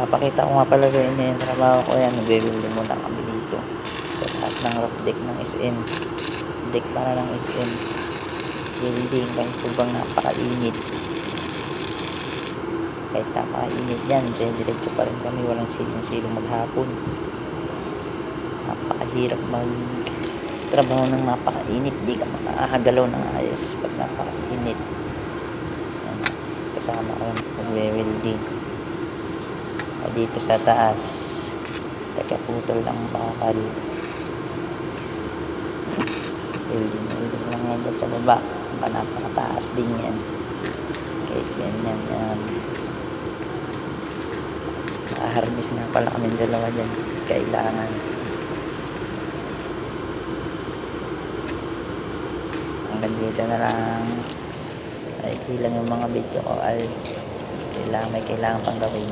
Papakita ko nga pala sa inyo yung trabaho ko. Yan, nagbe-welding muna kami dito sa taas ng roof deck ng SM, deck para ng SM. Welding kahit sobrang napakainit, kahit napakainit yan, diretso pa rin kami, walang silong maghapon. Napakahirap mag trabaho ng napakainit, di ka makakagalaw ng ayos pag napakainit. Kasama ko magwe-welding dito sa taas, tagaputol ng bakal. Welding lang yan dyan sa baba, napakataas din yan, kahit ganyan yan. Nakaharness nga pala kami dalawa dyan, kailangan. Hanggang dito na lang. Ay kilang yung mga video ko, ay kailangan pang gawin.